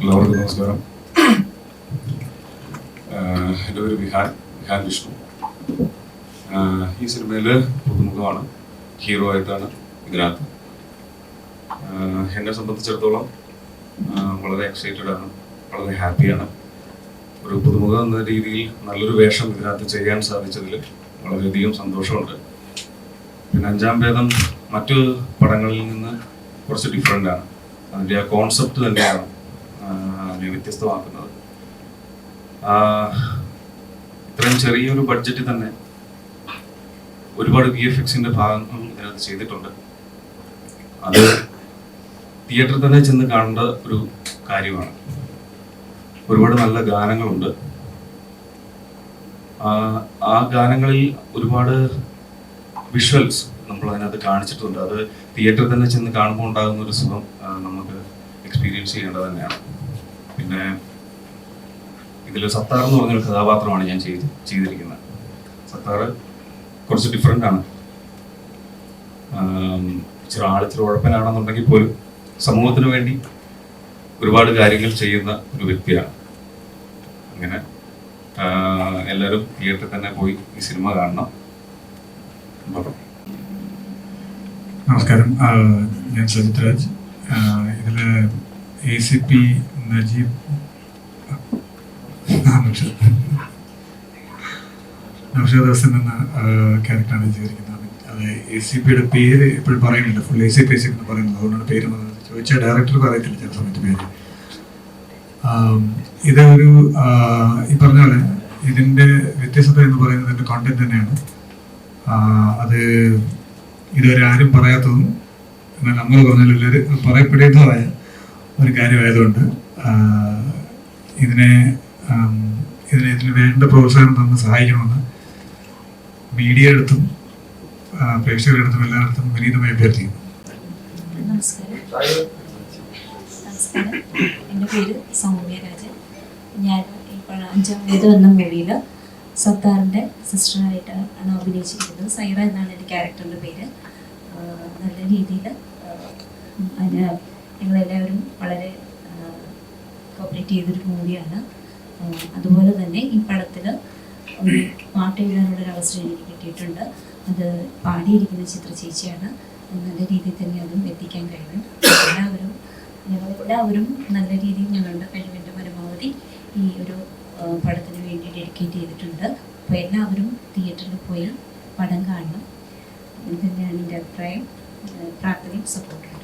എല്ലാവർക്കും നമസ്കാരം. എൻ്റെ പേര് വിഹാൻ വിഷ്ണു. ഈ സിനിമയിൽ പുതുമുഖമാണ്, ഹീറോ ആയിട്ടാണ് ഇതിനകത്ത്. എന്നെ സംബന്ധിച്ചിടത്തോളം വളരെ എക്സൈറ്റഡ് ആണ്, വളരെ ഹാപ്പിയാണ്. ഒരു പുതുമുഖം എന്ന രീതിയിൽ നല്ലൊരു വേഷം ഇതിനകത്ത് ചെയ്യാൻ സാധിച്ചതിൽ വളരെയധികം സന്തോഷമുണ്ട്. പിന്നെ അഞ്ചാം ഭേദം മറ്റു പടങ്ങളിൽ നിന്ന് കുറച്ച് ഡിഫറെൻ്റ് ആണ്. അതിൻ്റെ ആ കോൺസെപ്റ്റ് തന്നെയാണ് അതിനെ വ്യത്യസ്തമാക്കുന്നത്. ഇത്രയും ചെറിയൊരു ബഡ്ജറ്റിൽ തന്നെ ഒരുപാട് VFXന്റെ ഭാഗങ്ങൾ ഇതിനകത്ത് ചെയ്തിട്ടുണ്ട്. അത് തിയേറ്ററിൽ തന്നെ ചെന്ന് കാണേണ്ട ഒരു കാര്യമാണ്. ഒരുപാട് നല്ല ഗാനങ്ങളുണ്ട്. ആ ഗാനങ്ങളിൽ ഒരുപാട് വിഷ്വൽസ് നമ്മൾ അതിനകത്ത് കാണിച്ചിട്ടുണ്ട്. അത് തിയേറ്ററിൽ തന്നെ ചെന്ന് കാണുമ്പോൾ ഉണ്ടാകുന്ന ഒരു സുഖം നമുക്ക് എക്സ്പീരിയൻസ് ചെയ്യേണ്ടത് തന്നെയാണ്. പിന്നെ ഇതിൽ സത്താർ എന്ന് പറഞ്ഞൊരു കഥാപാത്രമാണ് ഞാൻ ചെയ്തിരിക്കുന്നത്. സത്താർ കുറച്ച് ഡിഫറെൻ്റ് ആണ്. ഇച്ചിരി ഉഴപ്പനാണെന്നുണ്ടെങ്കിൽ പോലും സമൂഹത്തിന് വേണ്ടി ഒരുപാട് കാര്യങ്ങൾ ചെയ്യുന്ന ഒരു വ്യക്തിയാണ്. അങ്ങനെ എല്ലാവരും തിയേറ്ററിൽ തന്നെ പോയി ഈ സിനിമ കാണണം. നമസ്കാരം, ഞാൻ സജിത് രാജ്. ഇതിൽ ACP നജീബ് നൗഷാദ് ഹസൻ എന്ന ക്യാരക്ടറാണ് ചെയ്തിരിക്കുന്നത്. അത് ACPയുടെ പേര് എപ്പോഴും പറയുന്നില്ല, ഫുൾ ACP എന്ന് പറയുന്നത്. അതുകൊണ്ടാണ് പേര് ചോദിച്ചാൽ ഡയറക്ടർ പറയത്തില്ല ചില സമയത്ത് പേര്. ഇത് ഒരു ഈ പറഞ്ഞ പോലെ ഇതിൻ്റെ വ്യത്യസ്തത എന്ന് പറയുന്നത് ഇതിൻ്റെ കോണ്ടന്റ് തന്നെയാണ്. അത് ഇതുവരെ ആരും പറയാത്തതും എന്നാൽ നമ്മൾ പറഞ്ഞാൽ എല്ലാവരും പറയപ്പെടുന്നതായ ഒരു കാര്യമായതുകൊണ്ട് ഇതിന് വേണ്ട പ്രോത്സാഹനം തന്ന് സഹായിക്കണമെന്ന് മീഡിയ അടുത്തും പ്രേക്ഷകരുടെ അടുത്തും എല്ലായിടത്തും വിനീതമായി അഭ്യർത്ഥിക്കുന്നു. നമസ്കാരം, എൻ്റെ പേര് സൗമ്യ രാജൻ. ഞാൻ ഇപ്പോൾ അഞ്ചാം ഭേദം എന്ന മൂവിയിൽ സത്താറിൻ്റെ സിസ്റ്ററായിട്ടാണ് അഭിനയിച്ചിരിക്കുന്നത്. സൈറ എന്നാണ് എൻ്റെ ക്യാരക്ടറിൻ്റെ പേര്. നല്ല രീതിയിൽ അതിന് ഞങ്ങളെല്ലാവരും വളരെ കോപ്പറേറ്റ് ചെയ്തൊരു മൂവിയാണ്. അതുപോലെ തന്നെ ഈ പടത്തിൽ ഒരു പാട്ട് എഴുതാനുള്ളൊരു അവസരം എനിക്ക് കിട്ടിയിട്ടുണ്ട്. അത് പാടിയിരിക്കുന്ന ചിത്ര ചേച്ചിയാണ്. നല്ല രീതിയിൽ തന്നെ അതും എത്തിക്കാൻ കഴിയും. ഞങ്ങളെല്ലാവരും നല്ല രീതിയിൽ ഞങ്ങളുടെ കഴിവിൻ്റെ പരമാവധി ഈ ഒരു പടത്തിന് വേണ്ടി ഡെഡിക്കേറ്റ് ചെയ്തിട്ടുണ്ട്. അപ്പോൾ എല്ലാവരും തിയേറ്ററിൽ പോയി പടം കാണണം. ഇത് തന്നെയാണ് എൻ്റെ അഭിപ്രായം. പ്രാർത്ഥനയും സപ്പോർട്ടും.